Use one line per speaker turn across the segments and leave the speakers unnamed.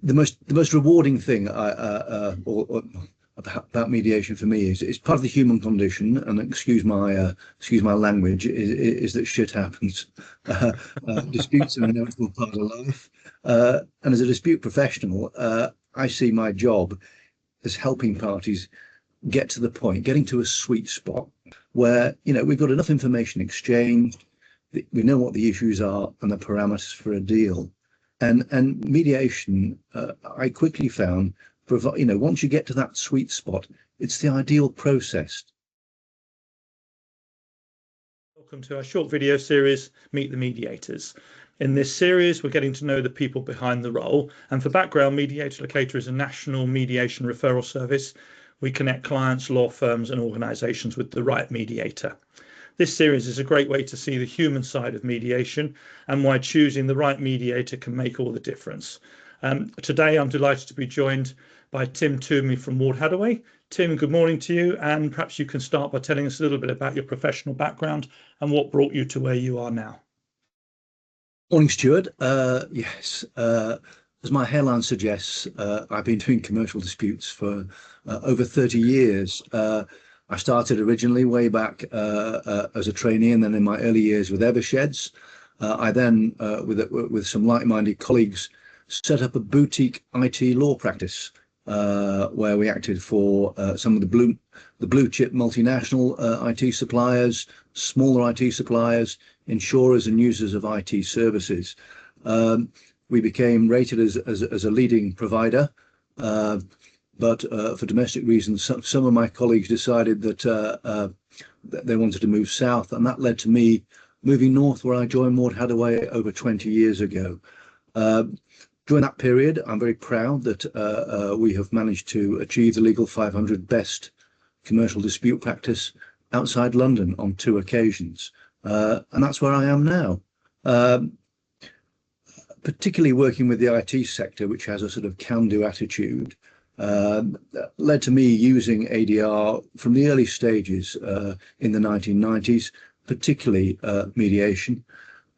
the most rewarding thing about mediation for me is it's part of the human condition, and excuse my language, is that shit happens. Disputes are an inevitable part of life, and as a dispute professional, I see my job as helping parties get to the point, getting to a sweet spot where we've got enough information exchanged, we know what the issues are and the parameters for a deal. And mediation, I quickly found, once you get to that sweet spot, it's the ideal process.
Welcome to our short video series, Meet the Mediators. In this series, we're getting to know the people behind the role. And for background, Mediator Locator is a national mediation referral service. We connect clients, law firms and organisations with the right mediator. This series is a great way to see the human side of mediation and why choosing the right mediator can make all the difference. Today, I'm delighted to be joined by Tim Toomey from Ward Hadaway. Tim, good morning to you, and perhaps you can start by telling us a little bit about your professional background and what brought you to where you are now.
Morning, Stuart. Yes, as my hairline suggests, I've been doing commercial disputes for over 30 years. I started originally way back as a trainee, and then in my early years with Eversheds. I then, with some like-minded colleagues, set up a boutique IT law practice where we acted for some of the blue chip multinational IT suppliers, smaller IT suppliers, insurers and users of IT services. We became rated as a leading provider. But for domestic reasons, some of my colleagues decided that they wanted to move south, and that led to me moving north, where I joined Ward Hadaway over 20 years ago. During that period, I'm very proud that we have managed to achieve the Legal 500 Best Commercial Dispute Practice outside London on 2 occasions, and that's where I am now. Particularly working with the IT sector, which has a sort of can-do attitude, led to me using ADR from the early stages in the 1990s, particularly mediation,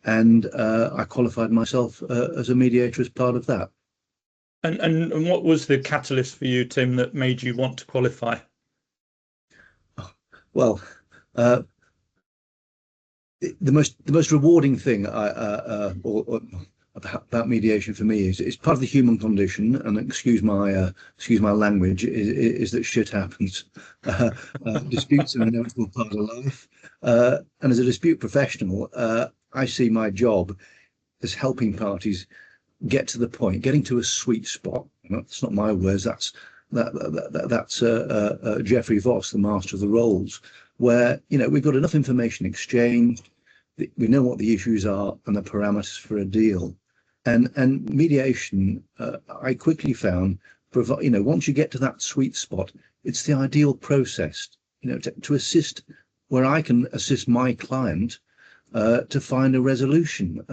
and I qualified myself as a mediator as part of that.
And what was the catalyst for you, Tim, that made you want to qualify?
Well, the most rewarding thing about mediation for me is it's part of the human condition, and excuse my language, is that shit happens. Disputes are an inevitable part of life, and as a dispute professional, I see my job as helping parties get to the point, getting to a sweet spot. That's not my words, that's Geoffrey Voss, the master of the roles, where we've got enough information exchanged, we know what the issues are and the parameters for a deal. And mediation, I quickly found, once you get to that sweet spot, it's the ideal process, to assist where I can assist my client to find a resolution.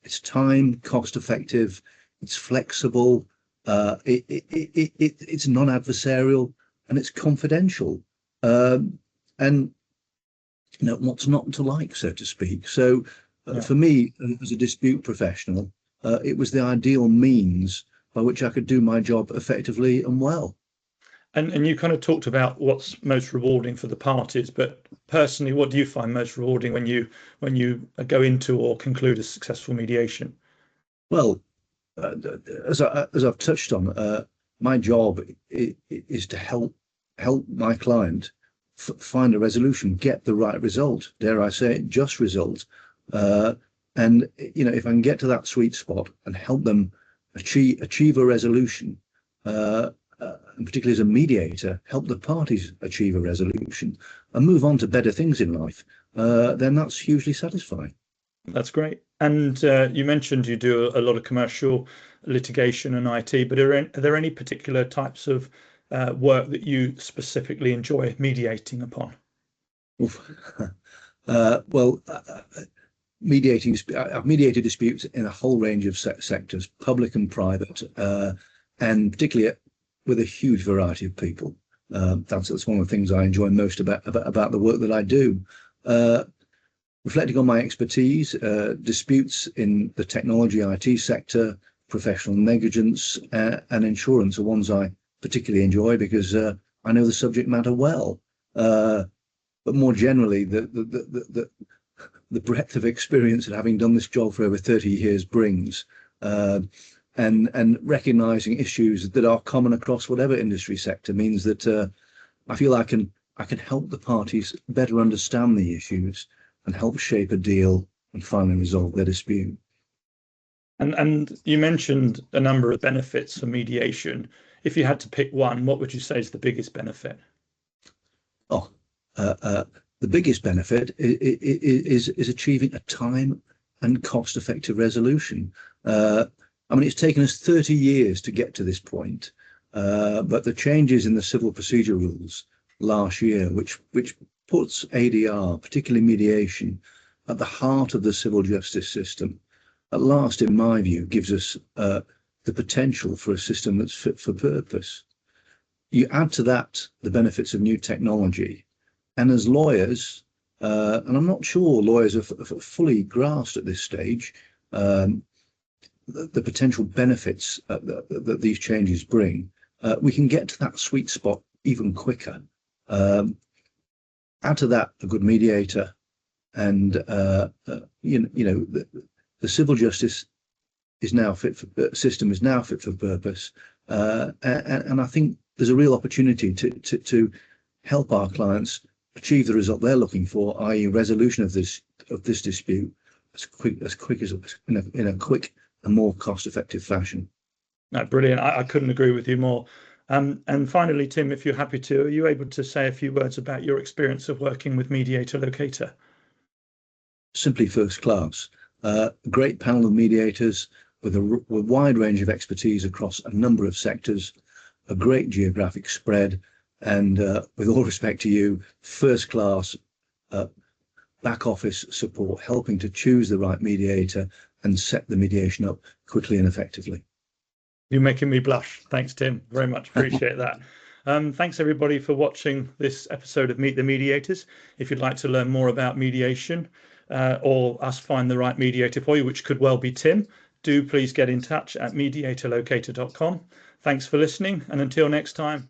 It's time, cost effective, it's flexible, it's non-adversarial, and it's confidential. And what's not to like, so to speak. So for me, as a dispute professional, it was the ideal means by which I could do my job effectively and well.
And you kind of talked about what's most rewarding for the parties, but personally, what do you find most rewarding when you go into or conclude a successful mediation?
Well, as I've touched on, my job is to help my client find a resolution, get the right result, dare I say it, just result. And if I can get to that sweet spot and help them achieve a resolution, and particularly as a mediator, help the parties achieve a resolution and move on to better things in life, then that's hugely satisfying.
That's great. And you mentioned you do a lot of commercial litigation and IT, but are there any particular types of work that you specifically enjoy mediating upon?
Well, I've mediated disputes in a whole range of sectors, public and private, and particularly with a huge variety of people. That's one of the things I enjoy most about the work that I do. Reflecting on my expertise, disputes in the technology IT sector, professional negligence, and insurance are ones I particularly enjoy because I know the subject matter well. But more generally, the breadth of experience that having done this job for over 30 years brings, and recognizing issues that are common across whatever industry sector means that I feel I can help the parties better understand the issues and help shape a deal and finally resolve their dispute.
And you mentioned a number of benefits for mediation. If you had to pick one, what would you say is the biggest benefit?
The biggest benefit is achieving a time and cost-effective resolution. I mean, it's taken us 30 years to get to this point, but the changes in the civil procedure rules last year, which puts ADR, particularly mediation, at the heart of the civil justice system, at last, in my view, gives us the potential for a system that's fit for purpose. You add to that the benefits of new technology, and as lawyers, and I'm not sure lawyers are fully grasped at this stage, the potential benefits that these changes bring, we can get to that sweet spot even quicker. Add to that a good mediator, and the civil justice is now system is now fit for purpose, and I think there's a real opportunity to help our clients achieve the result they're looking for, i.e., resolution of this dispute as quick as in a quick and more cost-effective fashion.
No, brilliant. I couldn't agree with you more. And finally, Tim, if you're happy to, are you able to say a few words about your experience of working with Mediator Locator?
Simply first class. A great panel of mediators with a wide range of expertise across a number of sectors, a great geographic spread, and with all respect to you, first class back office support, helping to choose the right mediator and set the mediation up quickly and effectively.
You're making me blush. Thanks, Tim. Very much appreciate that. Thanks, everybody, for watching this episode of Meet the Mediators. If you'd like to learn more about mediation or us find the right mediator for you, which could well be Tim, do please get in touch at mediatorlocator.com. Thanks for listening, and until next time.